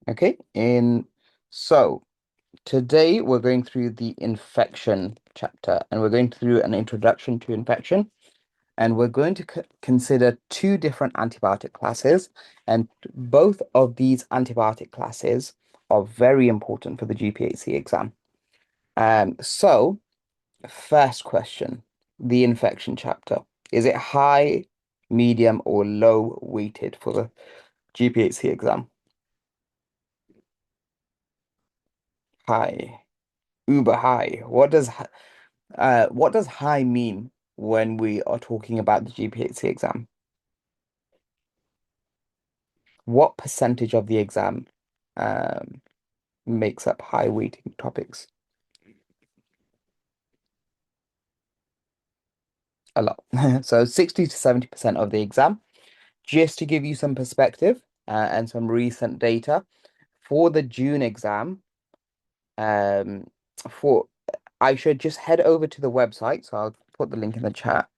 Okay, so today we're going through the infection chapter and we're going through an introduction to infection and we're going to consider two different antibiotic classes and both of these antibiotic classes are very important for the GPhC exam. So first question, the infection chapter. Is it high, medium, or low weighted for the GPhC exam? High. Uber high. What does high mean when we are talking about the GPhC exam? What percentage of the exam um, makes up high weighting topics? A lot. So 60 to 70% of the exam. Just to give you some perspective and some recent data for the June exam, um, for I should just head over to the website. So I'll put the link in the chat.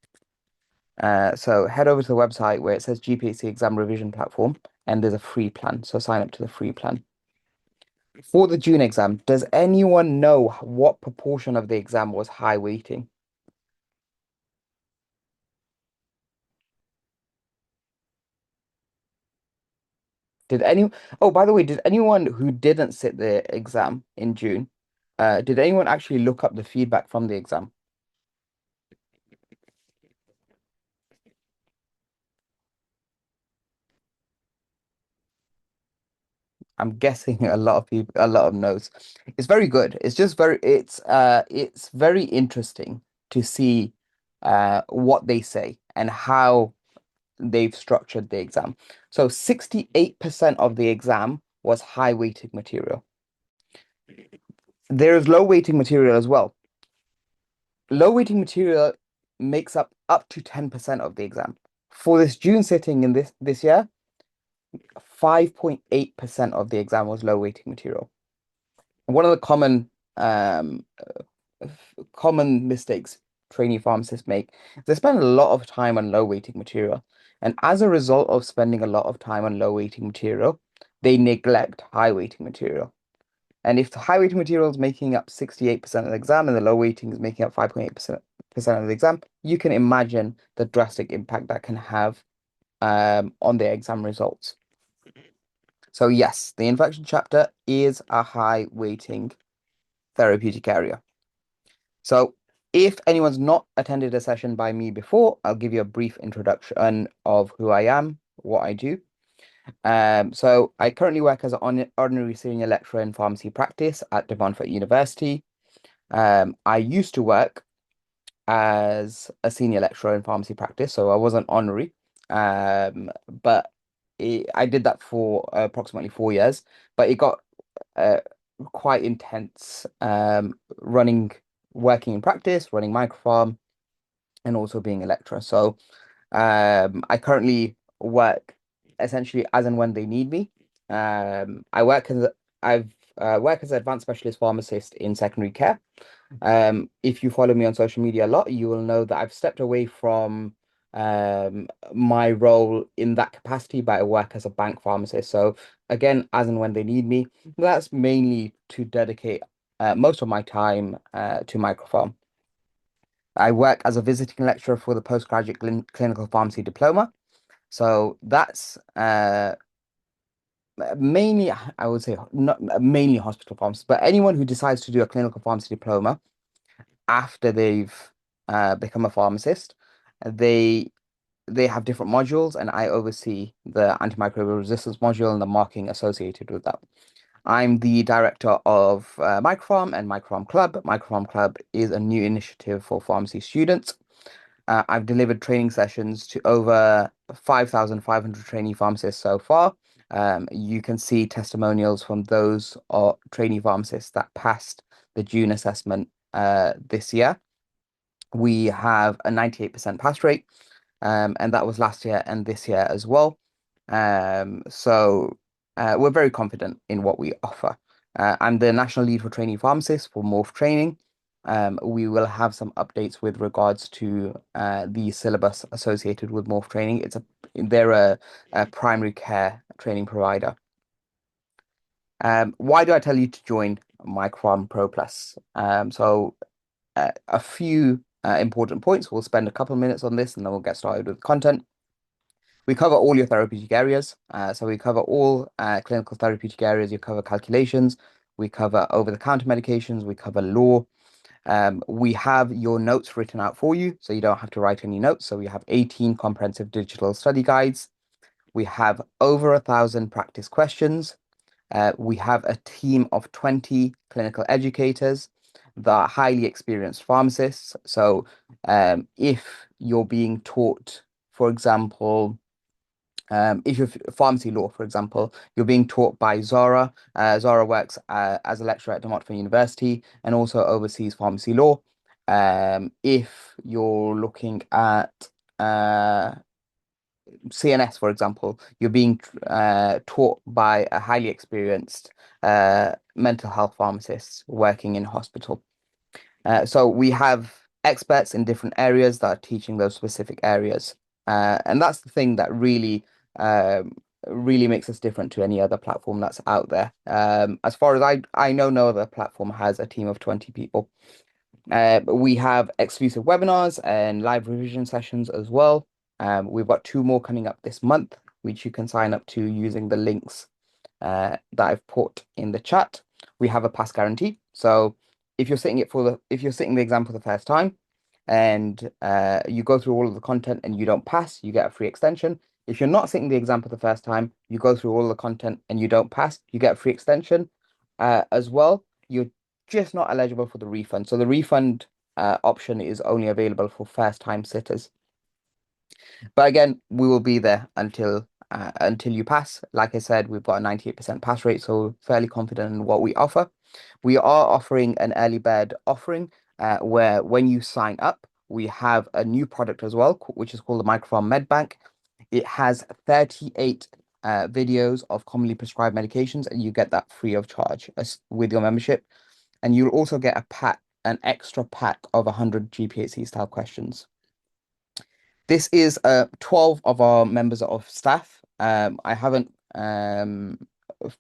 So head over to the website where it says GPhC exam revision platform, and there's a free plan. So sign up to the free plan. For the June exam, does anyone know what proportion of the exam was high weighting? Did any, oh, by the way, did anyone who didn't sit the exam in June, did anyone actually look up the feedback from the exam? I'm guessing a lot of people, a lot of no's. It's very good. It's just it's very interesting to see what they say and how they've structured the exam. So 68% of the exam was high weighting material. There is low weighting material as well. Low weighting material makes up to 10% of the exam. For this June sitting in this year, 5.8% of the exam was low weighting material. One of the common mistakes trainee pharmacists make is they spend a lot of time on low weighting material. And as a result of spending a lot of time on low weighting material, they neglect high weighting material. And if the high weighting material is making up 68% of the exam and the low weighting is making up 5.8% of the exam, you can imagine the drastic impact that can have on their exam results. So yes, the infection chapter is a high weighting therapeutic area. So if anyone's not attended a session by me before, I'll give you a brief introduction of who I am, what I do. So I currently work as an ordinary senior lecturer in pharmacy practice at De Montfort University. I used to work as a senior lecturer in pharmacy practice, so I wasn't honorary. But I did that for approximately 4 years, but it got uh, quite intense working in practice, running MicroPharm, and also being a lecturer. So I currently work essentially as and when they need me. I work as I've work as an advanced specialist pharmacist in secondary care. If you follow me on social media a lot, you will know that I've stepped away from my role in that capacity, but I work as a bank pharmacist. So again, as and when they need me, that's mainly to dedicate most of my time to MicroPharm. I work as a visiting lecturer for the postgraduate clinical pharmacy diploma. So that's mainly, I would say, not mainly hospital pharmacists, but anyone who decides to do a clinical pharmacy diploma after they've become a pharmacist, they they have different modules, and I oversee the antimicrobial resistance module and the marking associated with that. I'm the director of MicroPharm and MicroPharm Club. MicroPharm Club is a new initiative for pharmacy students. I've delivered training sessions to over 5,500 trainee pharmacists so far. You can see testimonials from those trainee pharmacists that passed the June assessment this year. We have a 98% pass rate, and that was last year and this year as well. So we're very confident in what we offer. I'm the national lead for trainee pharmacists for MORPH training. We will have some updates with regards to the syllabus associated with MORPH training. They're a primary care training provider. Why do I tell you to join MicroPharm Pro Plus? A few important points. We'll spend a couple of minutes on this and then we'll get started with content. We cover all your therapeutic areas. So we cover all clinical therapeutic areas. You cover calculations. We cover over-the-counter medications. We cover law. We have your notes written out for you, so you don't have to write any notes. So we have 18 comprehensive digital study guides. We have over 1,000 practice questions. We have a team of 20 clinical educators that are highly experienced pharmacists. So if you're being taught, for example, if you're pharmacy law, for example, you're being taught by Zara. Zara works as a lecturer at Montfort University and also oversees pharmacy law. If you're looking at CNS, for example, you're being taught by a highly experienced mental health pharmacist working in hospital. So we have experts in different areas that are teaching those specific areas. And that's the thing that really makes us different to any other platform that's out there. As far as I know, no other platform has a team of 20 people. We have exclusive webinars and live revision sessions as well. We've got two more coming up this month, which you can sign up to using the links that I've put in the chat. We have a pass guarantee. So if you're sitting the exam for the first time and you go through all of the content and you don't pass, you get a free extension. If you're not sitting the exam for the first time, you go through all the content and you don't pass, you get a free extension as well. You're just not eligible for the refund. So the refund option is only available for first time sitters. But again, we will be there until you pass. Like I said, we've got a 98% pass rate, so fairly confident in what we offer. We are offering an early bird offering where when you sign up, we have a new product as well, which is called the MicroPharm MedBank. It has 38 videos of commonly prescribed medications, and you get that free of charge with your membership. And you'll also get an extra pack of 100 GPhC style questions. This is 12 of our members of staff. I haven't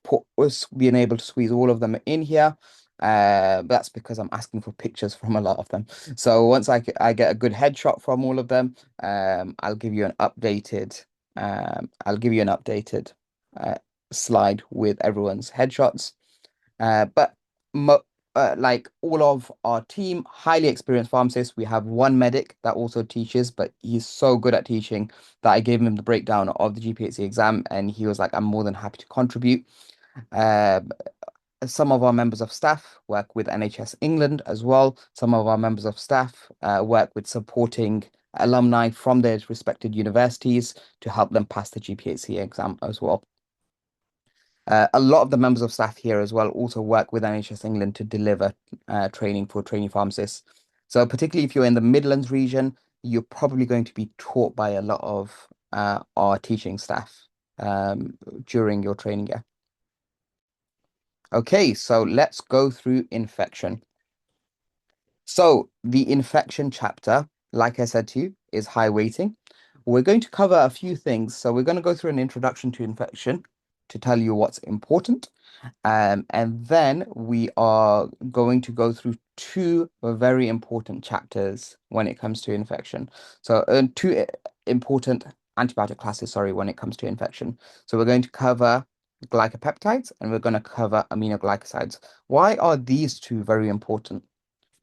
put us being able to squeeze all of them in here. But that's because I'm asking for pictures from a lot of them. So once I get a good headshot from all of them, I'll give you an updated uh, slide with everyone's headshots. But mo like all of our team, highly experienced pharmacists. We have one medic that also teaches, but he's so good at teaching that I gave him the breakdown of the GPhC exam, and he was like, "I'm more than happy to contribute." Um, some of our members of staff work with NHS England as well. Some of our members of staff work with supporting alumni from their respected universities to help them pass the GPhC exam as well. A lot of the members of staff here as well also work with NHS England to deliver training for trainee pharmacists. So particularly if you're in the Midlands region, you're probably going to be taught by a lot of our teaching staff during your training year. Okay, so let's go through infection. So the infection chapter, like I said to you, is high weighting. We're going to cover a few things. So we're going to go through an introduction to infection to tell you what's important. And then we are going to go through two very important chapters when it comes to infection. So two important antibiotic classes, sorry, when it comes to infection. So we're going to cover glycopeptides and we're going to cover aminoglycosides. Why are these two very important?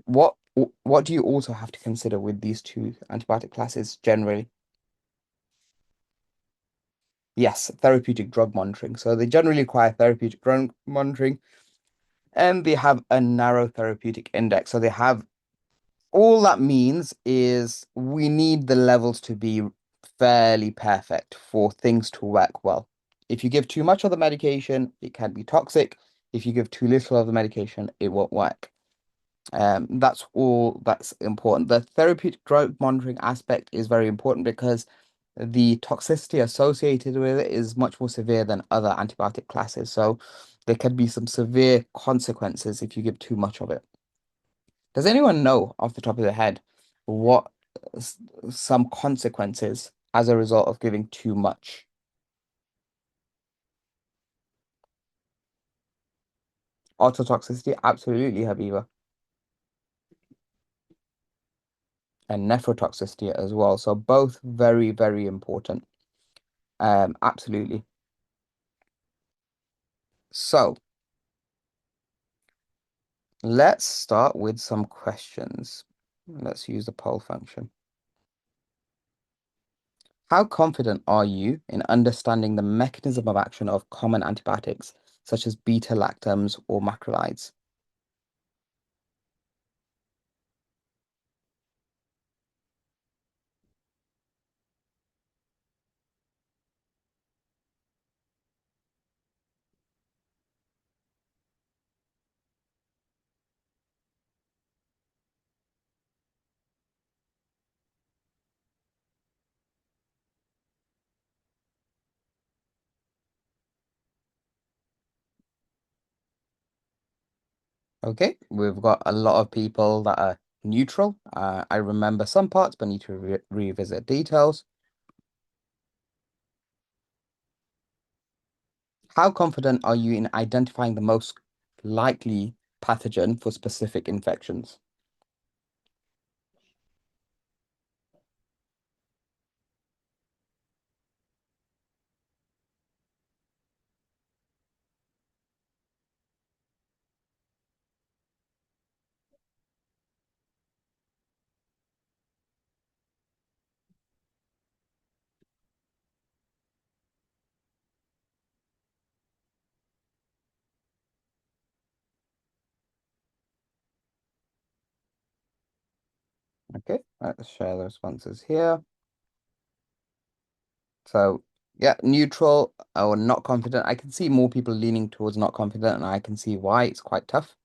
What what do you also have to consider with these two antibiotic classes generally? Yes, therapeutic drug monitoring. So they generally require therapeutic drug monitoring and they have a narrow therapeutic index. So they have all that means is we need the levels to be fairly perfect for things to work well. If you give too much of the medication, it can be toxic. If you give too little of the medication, it won't work. That's all that's important. The therapeutic drug monitoring aspect is very important because the toxicity associated with it is much more severe than other antibiotic classes. So there can be some severe consequences if you give too much of it. Does anyone know off the top of their head what s- some consequences as a result of giving too much? Ototoxicity, absolutely, Habiba. And nephrotoxicity as well. So both very, very important. Absolutely. So let's start with some questions. Let's use the poll function. How confident are you in understanding the mechanism of action of common antibiotics, such as beta-lactams or macrolides? Okay, we've got a lot of people that are neutral. I remember some parts, but need to revisit details. How confident are you in identifying the most likely pathogen for specific infections? Okay, let's share the responses here. So, yeah, neutral or not confident. I can see more people leaning towards not confident, and I can see why it's quite tough.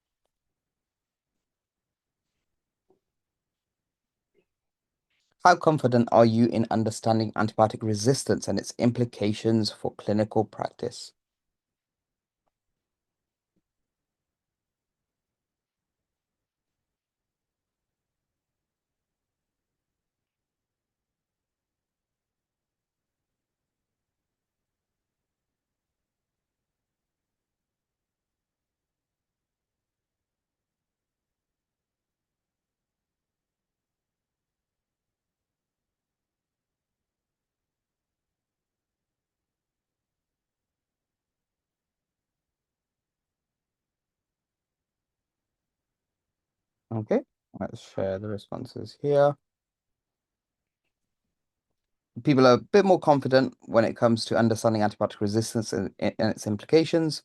How confident are you in understanding antibiotic resistance and its implications for clinical practice? Okay, let's share the responses here. People are a bit more confident when it comes to understanding antibiotic resistance and its implications.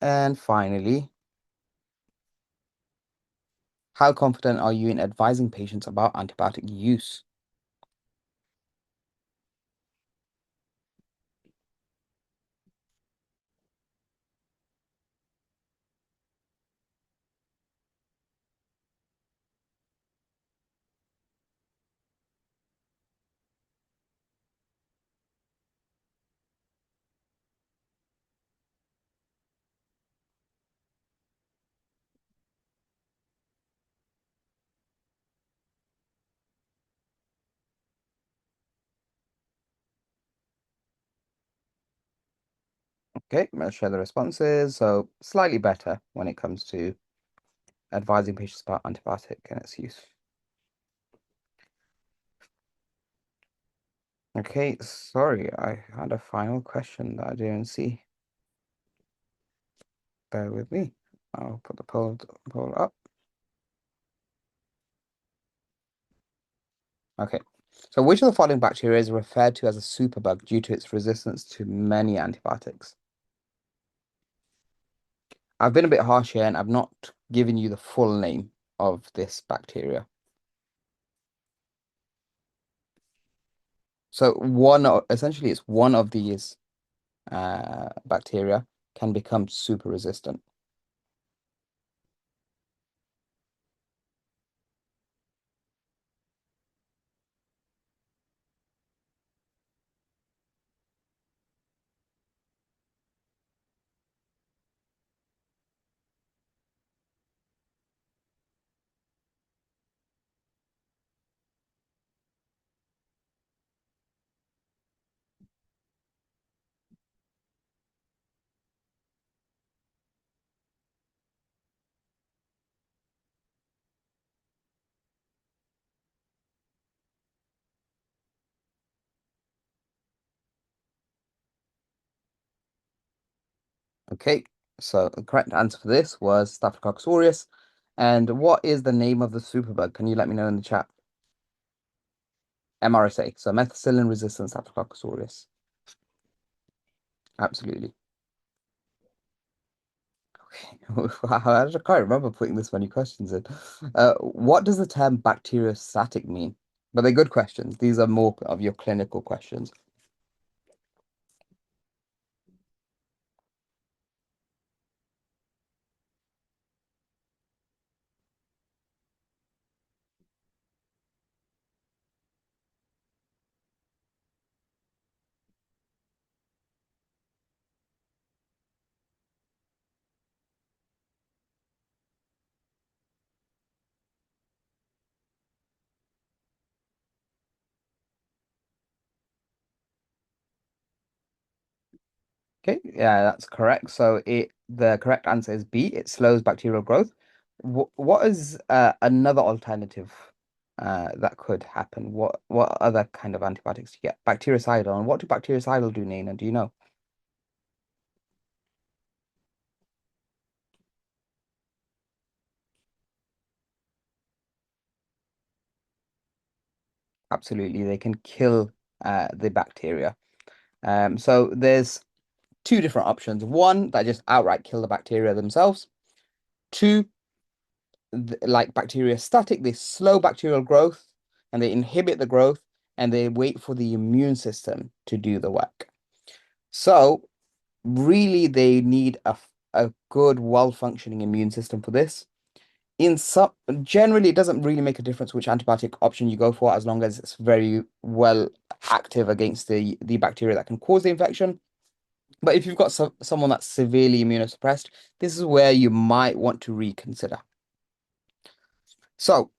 And finally, how confident are you in advising patients about antibiotic use? Okay, let's share the responses. So slightly better when it comes to advising patients about antibiotic and its use. Okay, sorry, I had a final question that I didn't see. Bear with me. I'll put the poll up. Okay. So which of the following bacteria is referred to as a superbug due to its resistance to many antibiotics? I've been a bit harsh here and I've not given you the full name of this bacteria. So essentially it's one of these bacteria can become super resistant. Okay, so the correct answer for this was Staphylococcus aureus. And what is the name of the superbug? Can you let me know in the chat? MRSA, so methicillin resistant Staphylococcus aureus. Absolutely. I can't remember putting this many questions in. What does the term bacteriostatic mean? But they're good questions. These are more of your clinical questions. Okay, yeah, that's correct. So the correct answer is B. It slows bacterial growth. What is another alternative that could happen? What other kind of antibiotics do you get? Bactericidal. And what do bactericidal do, Nina? Do you know? Absolutely, they can kill the bacteria. So there's two different options. One, that just outright kill the bacteria themselves. Two, like bacteriostatic, they slow bacterial growth and they inhibit the growth and they wait for the immune system to do the work. So really, they need a good, well-functioning immune system for this. In some, generally, it doesn't really make a difference which antibiotic option you go for as long as it's very well active against the bacteria that can cause the infection. But if you've got someone that's severely immunosuppressed, this is where you might want to reconsider. So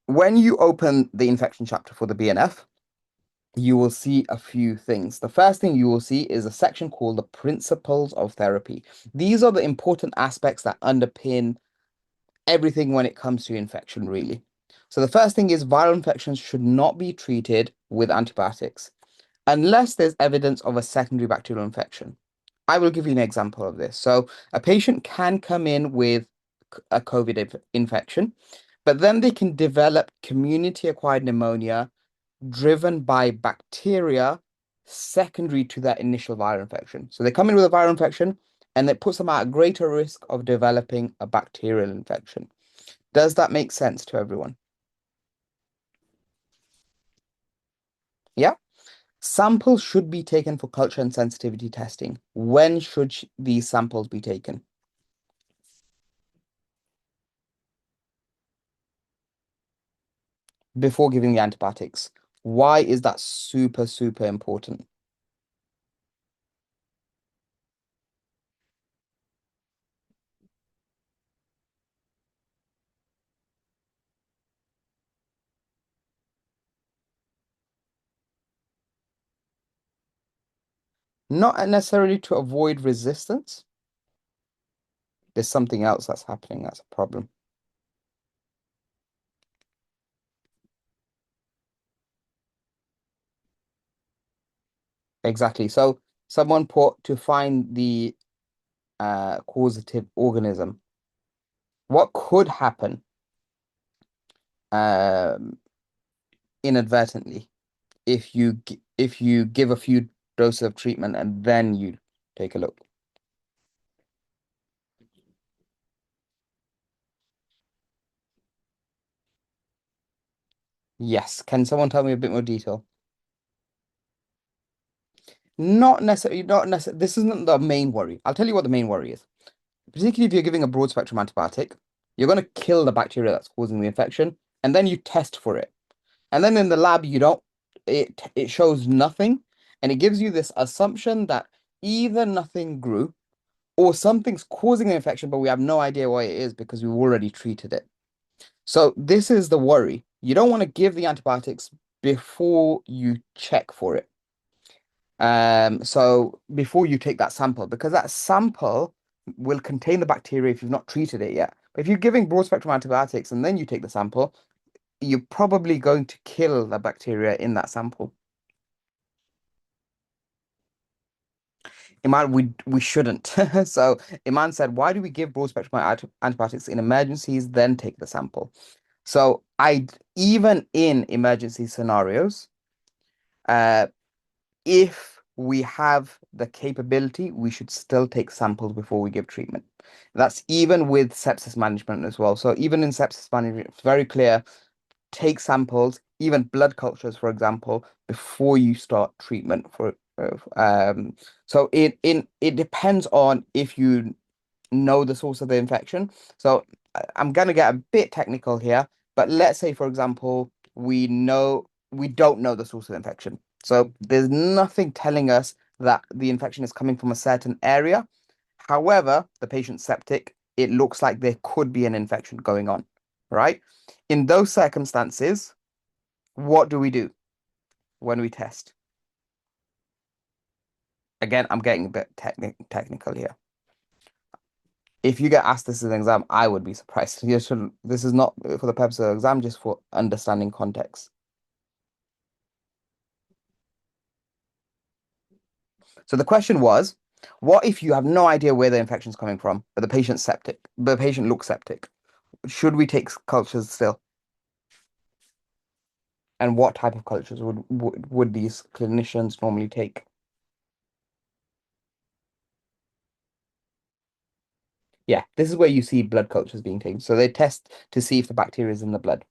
when you open the infection chapter for the BNF, you will see a few things. The first thing you will see is a section called the Principles of Therapy. These are the important aspects that underpin everything when it comes to infection, really. So the first thing is viral infections should not be treated with antibiotics unless there's evidence of a secondary bacterial infection. I will give you an example of this. So a patient can come in with a COVID infection, but then they can develop community-acquired pneumonia driven by bacteria secondary to that initial viral infection. So they come in with a viral infection and it puts them at a greater risk of developing a bacterial infection. Does that make sense to everyone? Yeah. Samples should be taken for culture and sensitivity testing. When should these samples be taken? Before giving the antibiotics. Why is that super, super important? Not necessarily to avoid resistance. There's something else that's happening that's a problem. Exactly. So someone put to find the causative organism. What could happen um, inadvertently if you give a few doses of treatment and then you take a look? Yes. Can someone tell me a bit more detail? Not necessarily, not necessarily. This isn't the main worry. I'll tell you what the main worry is. Particularly if you're giving a broad spectrum antibiotic, you're going to kill the bacteria that's causing the infection, and then you test for it. And then in the lab, you don't, it shows nothing, and it gives you this assumption that either nothing grew or something's causing an infection, but we have no idea what it is because we've already treated it. So this is the worry. You don't want to give the antibiotics before you check for it. So before you take that sample, because that sample will contain the bacteria if you've not treated it yet. But if you're giving broad spectrum antibiotics and then you take the sample, you're probably going to kill the bacteria in that sample. Iman, we shouldn't. So Iman said, why do we give broad spectrum antibiotics in emergencies, then take the sample? So I even in emergency scenarios, uh, if we have the capability, we should still take samples before we give treatment. That's even with sepsis management as well. So even in sepsis management, it's very clear, take samples, even blood cultures, for example, before you start treatment for so it depends on if you know the source of the infection. So I'm gonna get a bit technical here, but let's say, for example, we don't know the source of infection. So there's nothing telling us that the infection is coming from a certain area. However, the patient's septic, it looks like there could be an infection going on, right? In those circumstances, what do we do when we test? Again, I'm getting a bit technical here. If you get asked this as an exam, I would be surprised. You should, this is not for the purpose of the exam, just for understanding context. So the question was, what if you have no idea where the infection is coming from, but the patient's septic, the patient looks septic? Should we take cultures still? And what type of cultures would these clinicians normally take? Yeah, this is where you see blood cultures being taken. So they test to see if the bacteria is in the blood.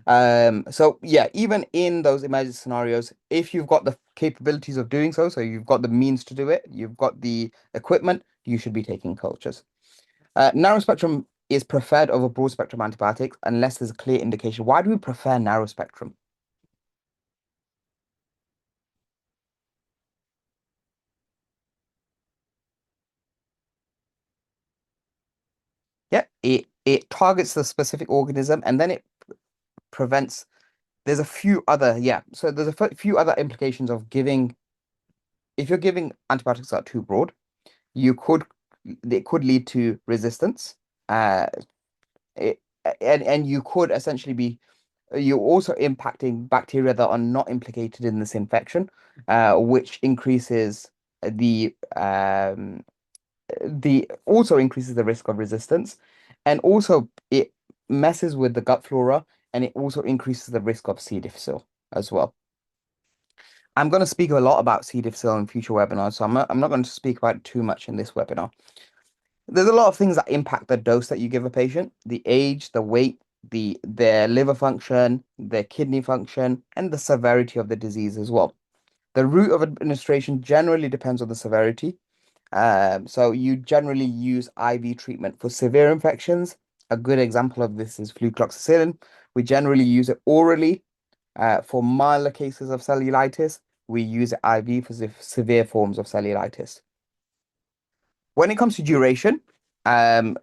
So yeah, even in those emergency scenarios, if you've got the capabilities of doing so, so you've got the means to do it, you've got the equipment, you should be taking cultures. Narrow spectrum is preferred over broad spectrum antibiotics unless there's a clear indication. Why do we prefer narrow spectrum? Yeah, it targets the specific organism and then it prevents. There's a few other, yeah. So there's a few other implications of giving. If you're giving antibiotics that are too broad, you could it could lead to resistance. Uh, it, and you could essentially be you're also impacting bacteria that are not implicated in this infection, which increases the also increases the risk of resistance, and also it messes with the gut flora, and it also increases the risk of C. difficile as well. I'm going to speak a lot about C. difficile in future webinars, so I'm not going to speak about it too much in this webinar. There's a lot of things that impact the dose that you give a patient, the age, the weight, their liver function, their kidney function, and the severity of the disease as well. The route of administration generally depends on the severity. So you generally use IV treatment for severe infections. A good example of this is flucloxacillin. We generally use it orally. For milder cases of cellulitis, we use it IV for severe forms of cellulitis. When it comes to duration, um,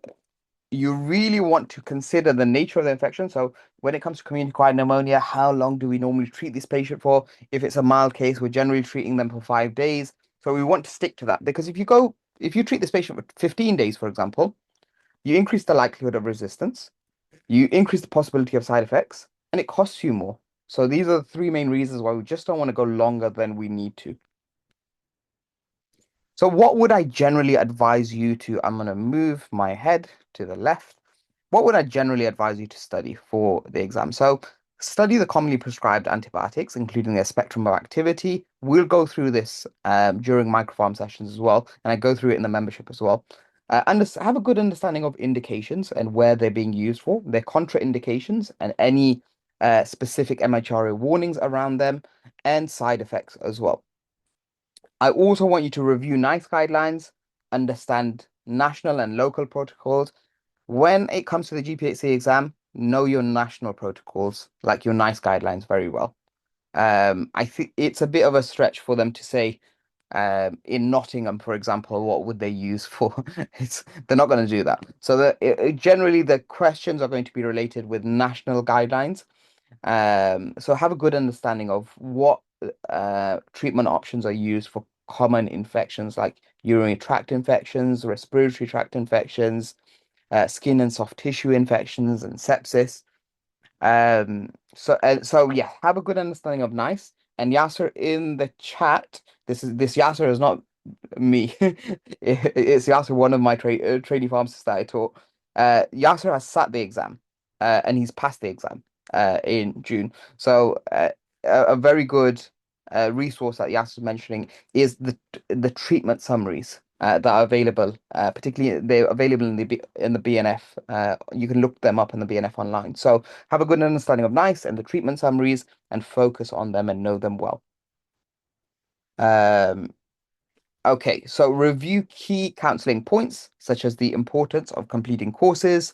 you really want to consider the nature of the infection. So when it comes to community-acquired pneumonia, how long do we normally treat this patient for? If it's a mild case, we're generally treating them for 5 days. So we want to stick to that because if you treat this patient for 15 days, for example, you increase the likelihood of resistance, you increase the possibility of side effects, and it costs you more. So these are the three main reasons why we just don't want to go longer than we need to. So what would I generally advise you to? I'm going to move my head to the left. What would I generally advise you to study for the exam? So study the commonly prescribed antibiotics, including their spectrum of activity. We'll go through this during MicroPharm sessions as well, and I go through it in the membership as well. Have a good understanding of indications and where they're being used for, their contraindications, and any specific MHRA warnings around them, and side effects as well. I also want you to review NICE guidelines, understand national and local protocols. When it comes to the GPhC exam, know your national protocols, like your NICE guidelines, very well. I think it's a bit of a stretch for them to say, in Nottingham, for example, what would they use for? They're not going to do that. So generally the questions are going to be related with national guidelines. So have a good understanding of what treatment options are used for common infections like urinary tract infections, respiratory tract infections, skin and soft tissue infections, and sepsis. So yeah, have a good understanding of NICE. And Yasser in the chat, this Yasser has not Me. It's Yasser, one of my trainee pharmacists that I taught. Yasser has sat the exam, and he's passed the exam in June. So a very good resource that Yasser's mentioning is the treatment summaries that are available. Particularly, they're available in in the BNF. You can look them up in the BNF online. So have a good understanding of NICE and the treatment summaries, and focus on them and know them well. Um, Okay, so review key counseling points, such as the importance of completing courses,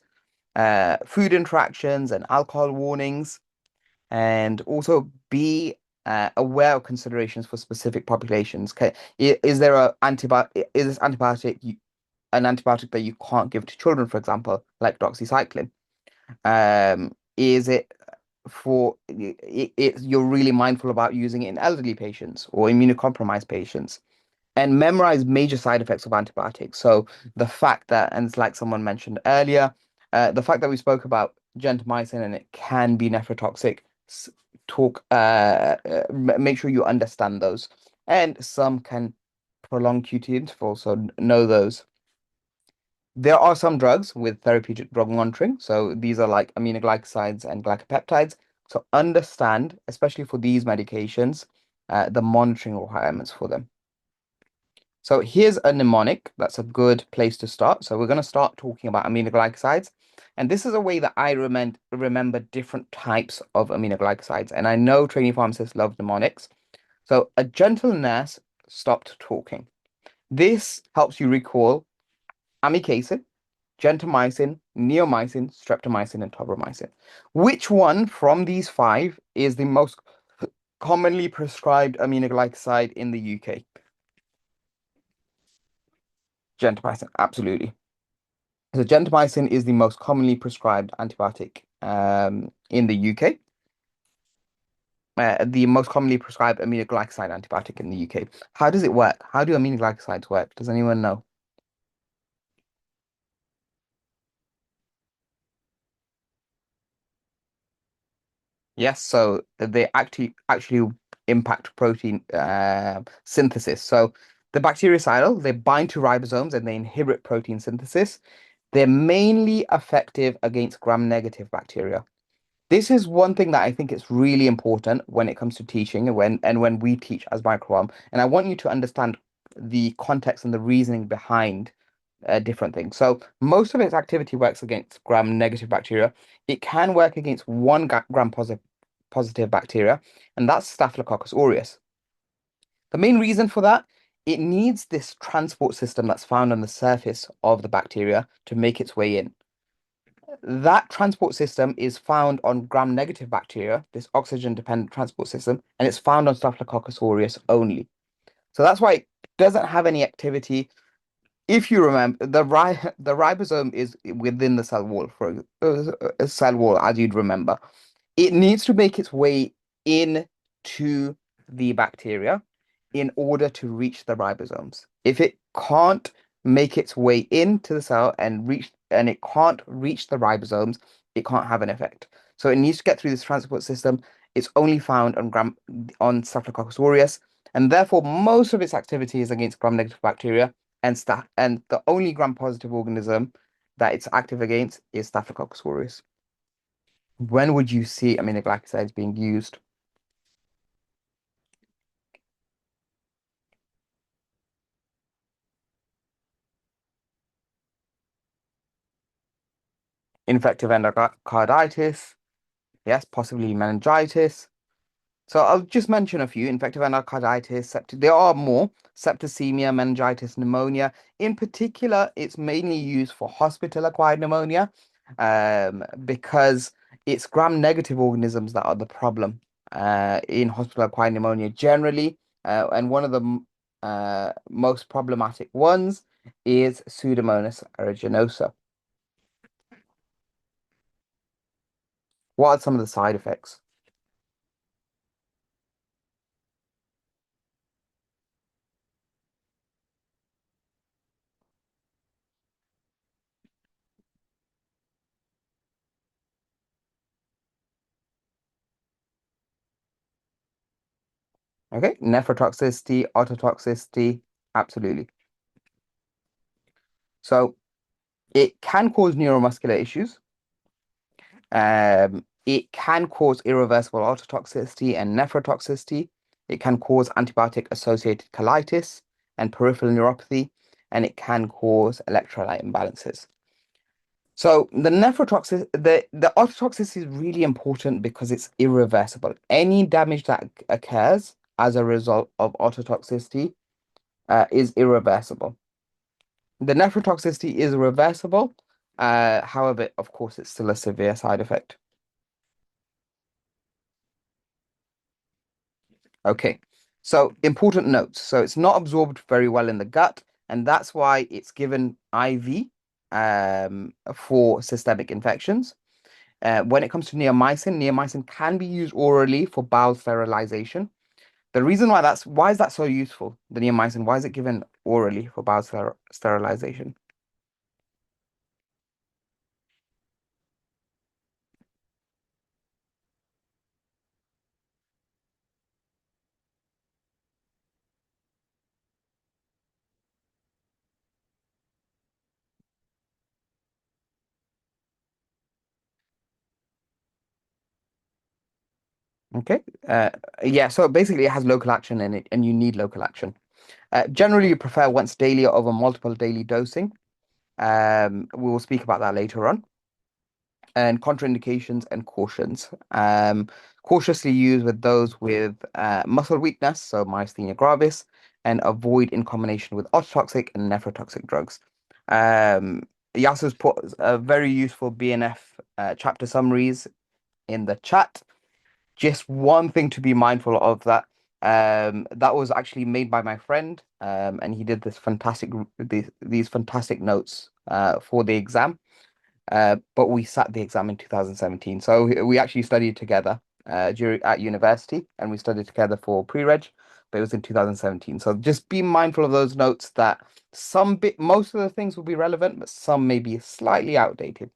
food interactions, and alcohol warnings, and also be aware of considerations for specific populations. Okay, is there a antibiotic? Is this antibiotic an antibiotic that you can't give to children, for example, like doxycycline? Is it you're really mindful about using it in elderly patients or immunocompromised patients? And memorize major side effects of antibiotics. So the fact that, and it's like someone mentioned earlier, the fact that we spoke about gentamicin and it can be nephrotoxic, talk, make sure you understand those. And some can prolong QT intervals, so know those. There are some drugs with therapeutic drug monitoring. So these are like aminoglycosides and glycopeptides. So understand, especially for these medications, the monitoring requirements for them. So here's a mnemonic. That's a good place to start. So we're going to start talking about aminoglycosides. And this is a way that I remember different types of aminoglycosides. And I know trainee pharmacists love mnemonics. So a gentle nurse stopped talking. This helps you recall amikacin, gentamicin, neomycin, streptomycin, and tobramycin. Which one from these five is the most commonly prescribed aminoglycoside in the UK? Gentamicin, absolutely. So gentamicin is the most commonly prescribed antibiotic in the UK. The most commonly prescribed aminoglycoside antibiotic in the UK. How does it work? How do aminoglycosides work? Does anyone know? Yes, so they actually impact protein synthesis. So the bactericidal, they bind to ribosomes and they inhibit protein synthesis. They're mainly effective against gram-negative bacteria. This is one thing that I think is really important when it comes to teaching and when we teach as MicroPharm. And I want you to understand the context and the reasoning behind different things. So most of its activity works against gram-negative bacteria. It can work against one gram-positive bacteria, and that's Staphylococcus aureus. The main reason for that, it needs this transport system that's found on the surface of the bacteria to make its way in. That transport system is found on gram-negative bacteria, this oxygen-dependent transport system, and it's found on Staphylococcus aureus only. So that's why it doesn't have any activity. If you remember, the ribosome is within the cell wall, for a cell wall, as you'd remember. It needs to make its way into the bacteria in order to reach the ribosomes. If it can't make its way into the cell and it can't reach the ribosomes, it can't have an effect. So it needs to get through this transport system. It's only found on Staphylococcus aureus, and therefore most of its activity is against gram-negative bacteria, and the only gram-positive organism that it's active against is Staphylococcus aureus. When would you see aminoglycosides being used? Infective endocarditis, yes, possibly meningitis. So I'll just mention a few: infective endocarditis, there are more: septicemia, meningitis, pneumonia. In particular, it's mainly used for hospital-acquired pneumonia, because it's gram-negative organisms that are the problem in hospital-acquired pneumonia generally. And one of the most problematic ones is Pseudomonas aeruginosa. What are some of the side effects? Okay, nephrotoxicity, ototoxicity. Absolutely. So it can cause neuromuscular issues. It can cause irreversible ototoxicity and nephrotoxicity. It can cause antibiotic-associated colitis and peripheral neuropathy, and it can cause electrolyte imbalances. So the ototoxicity is really important because it's irreversible. Any damage that occurs as a result of ototoxicity is irreversible. The nephrotoxicity is reversible. However, of course, it's still a severe side effect. Okay, so important notes. So it's not absorbed very well in the gut, and that's why it's given IV for systemic infections. When it comes to neomycin, neomycin can be used orally for bowel sterilization. The reason why is that so useful, the neomycin? Why is it given orally for bowel sterilization? Okay. Yeah, so basically it has local action in it, and you need local action. Generally, you prefer once daily over multiple daily dosing. We will speak about that later on. And contraindications and cautions. Cautiously use with those with muscle weakness, so myasthenia gravis, and avoid in combination with ototoxic and nephrotoxic drugs. Um, Yasu's put a very useful BNF chapter summaries in the chat. Just one thing to be mindful of that. That was actually made by my friend, and he did these fantastic notes for the exam. But we sat the exam in 2017. So we actually studied together during at university, and we studied together for pre-reg, but it was in 2017. So just be mindful of those notes that most of the things will be relevant, but some may be slightly outdated.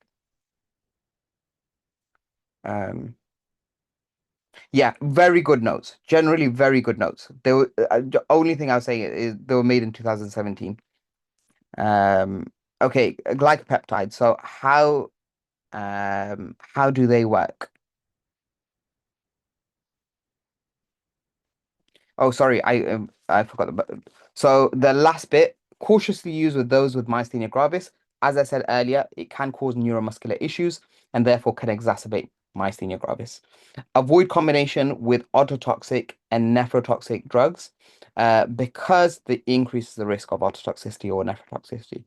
Um, yeah, very good notes. Generally, very good notes. The only thing I'll say is they were made in 2017. Okay, glycopeptides. So how do they work? Oh, sorry, I forgot about. So the last bit, cautiously used with those with myasthenia gravis. As I said earlier, it can cause neuromuscular issues and therefore can exacerbate myasthenia gravis. Avoid combination with ototoxic and nephrotoxic drugs, because they increases the risk of ototoxicity or nephrotoxicity.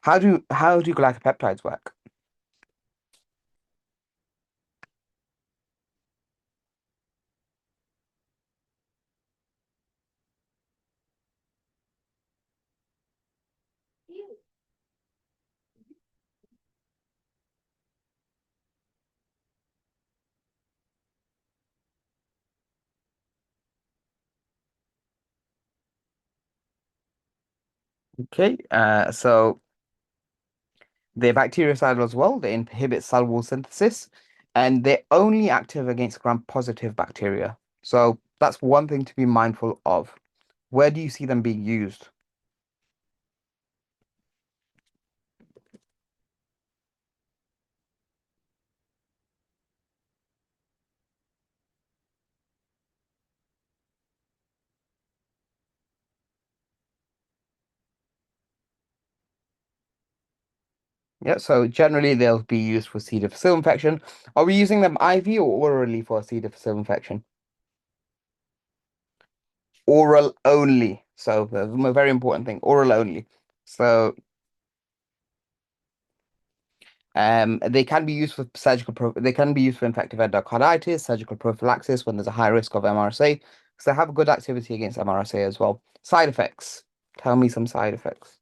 How do glycopeptides work? Okay, so they're bactericidal as well. They inhibit cell wall synthesis, and they're only active against gram-positive bacteria. So that's one thing to be mindful of. Where do you see them being used? Yeah, so generally they'll be used for C. difficile infection. Are we using them IV or orally for C. difficile infection? Oral only. So that's a very important thing, oral only. So they can be used for they can be used for infective endocarditis, surgical prophylaxis when there's a high risk of MRSA, because they have good activity against MRSA as well. Side effects. Tell me some side effects.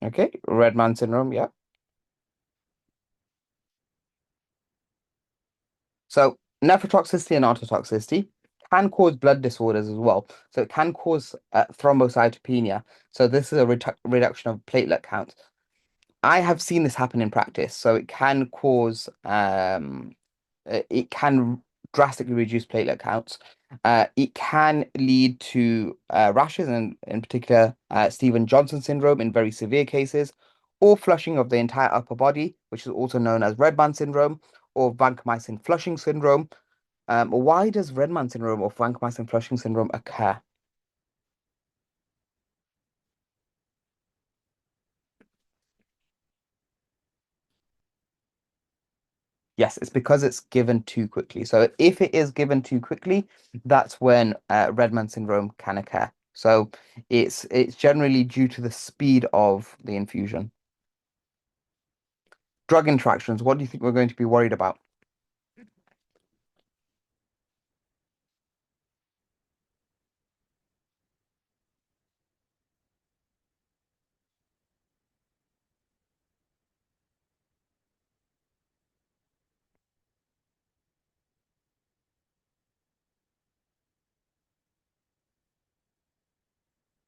Okay, red man syndrome, yeah. So Nephrotoxicity and ototoxicity can cause blood disorders as well. So it can cause thrombocytopenia. So this is a reduction of platelet count. I have seen this happen in practice. So it can cause it can drastically reduce platelet counts. It can lead to rashes, and in particular, Stevens-Johnson syndrome in very severe cases, or flushing of the entire upper body, which is also known as Redman syndrome or vancomycin flushing syndrome. Why does Redman syndrome or vancomycin flushing syndrome occur? Yes, it's because it's given too quickly. So if it is given too quickly, that's when Redman syndrome can occur. So it's generally due to the speed of the infusion. Drug interactions, what do you think we're going to be worried about?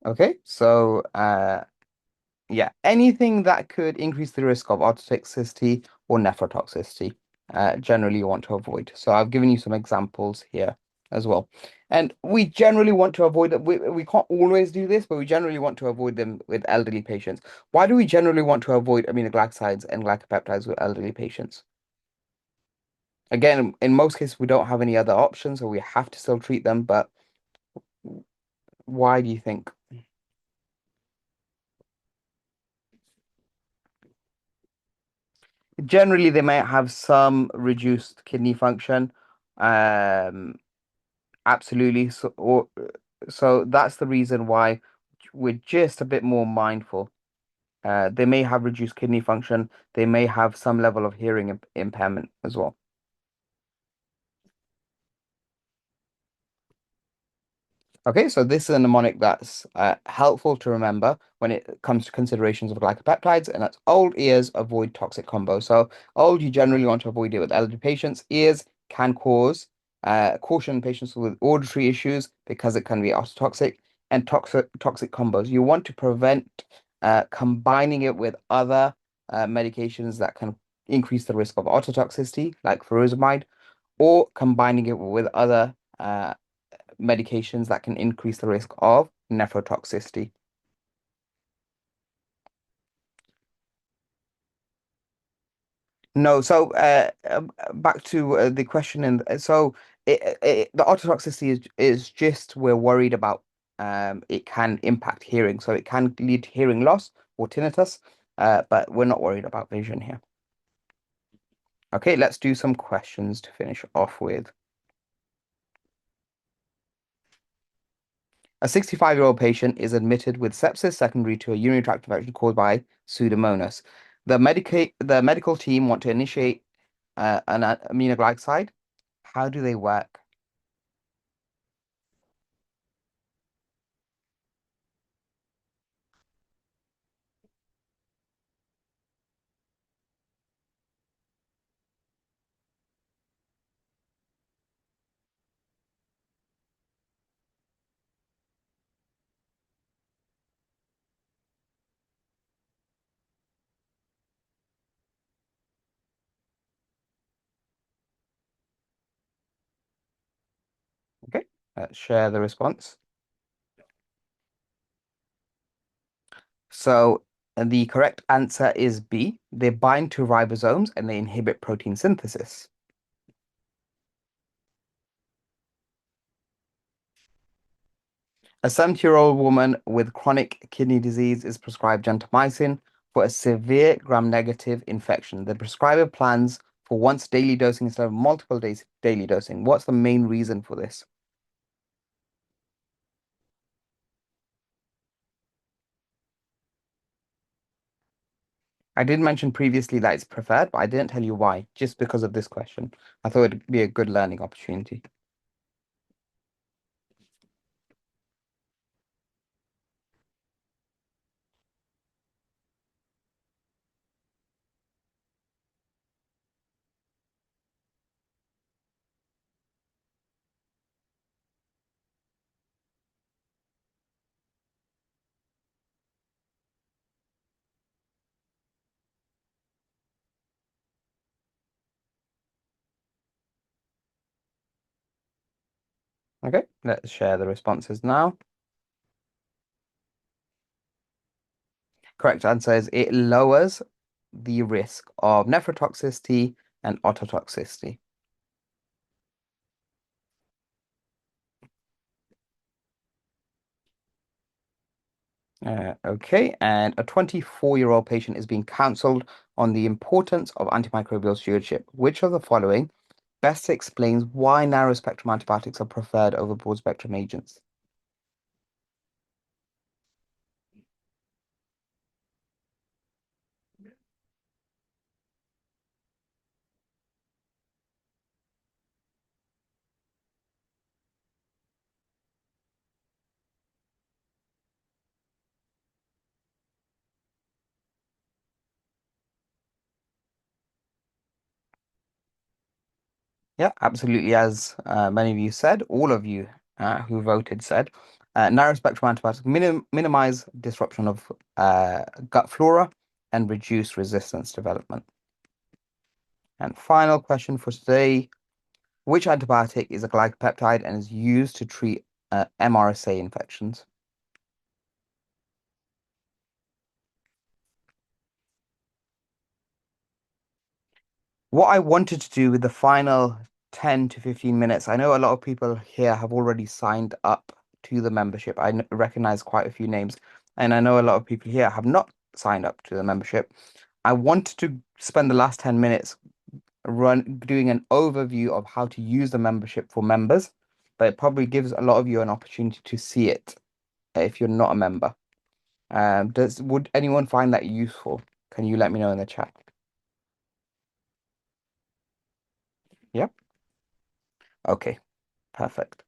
Okay, so yeah, anything that could increase the risk of ototoxicity or nephrotoxicity, generally you want to avoid. So I've given you some examples here as well. And we generally want to avoid that. We can't always do this, but we generally want to avoid them with elderly patients. Why do we generally want to avoid aminoglycosides and glycopeptides with elderly patients? Again, in most cases, we don't have any other options, so we have to still treat them. But why do you think? Generally, they might have some reduced kidney function. Um, Absolutely. So that's the reason why we're just a bit more mindful. They may have reduced kidney function. They may have some level of hearing impairment as well. Okay, so this is a mnemonic that's helpful to remember when it comes to considerations of glycopeptides, and that's old ears avoid toxic combo. So old, you generally want to avoid it with elderly patients. Ears can cause caution patients with auditory issues because it can be ototoxic, and toxic combos. You want to prevent combining it with other medications that can increase the risk of ototoxicity, like furosemide, or combining it with other medications that can increase the risk of nephrotoxicity. No, so back to the question, and the ototoxicity is just we're worried about it can impact hearing, so it can lead to hearing loss or tinnitus, but we're not worried about vision here. Okay, let's do some questions to finish off with. A 65-year-old patient is admitted with sepsis secondary to a urinary tract infection caused by Pseudomonas. The medical team want to initiate an aminoglycoside. How do they work? Okay, let's share the response. So the correct answer is B. They bind to ribosomes and they inhibit protein synthesis. A 70-year-old woman with chronic kidney disease is prescribed gentamicin for a severe gram-negative infection. The prescriber plans for once daily dosing instead of multiple days daily dosing. What's the main reason for this? I did mention previously that it's preferred, but I didn't tell you why, just because of this question. I thought it'd be a good learning opportunity. Okay, let's share the responses now. Correct answer is it lowers the risk of nephrotoxicity and ototoxicity. Okay, and a 24-year-old patient is being counseled on the importance of antimicrobial stewardship. Which of the following best explains why narrow spectrum antibiotics are preferred over broad spectrum agents? Yeah, absolutely. As many of you said, all of you who voted said, narrow spectrum antibiotics minimize disruption of gut flora and reduce resistance development. And final question for today, which antibiotic is a glycopeptide and is used to treat MRSA infections? What I wanted to do with the final 10 to 15 minutes, I know a lot of people here have already signed up to the membership. Recognize quite a few names, and I know a lot of people here have not signed up to the membership. I wanted to spend the last 10 minutes doing an overview of how to use the membership for members, but it probably gives a lot of you an opportunity to see it if you're not a member. Would anyone find that useful? Can you let me know in the chat? Yeah. Okay, perfect.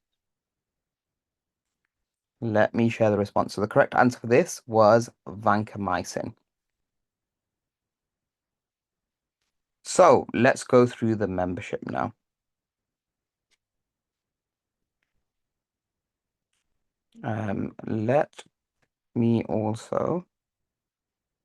Let me share the response. So the correct answer for this was vancomycin. So let's go through the membership now. Let me also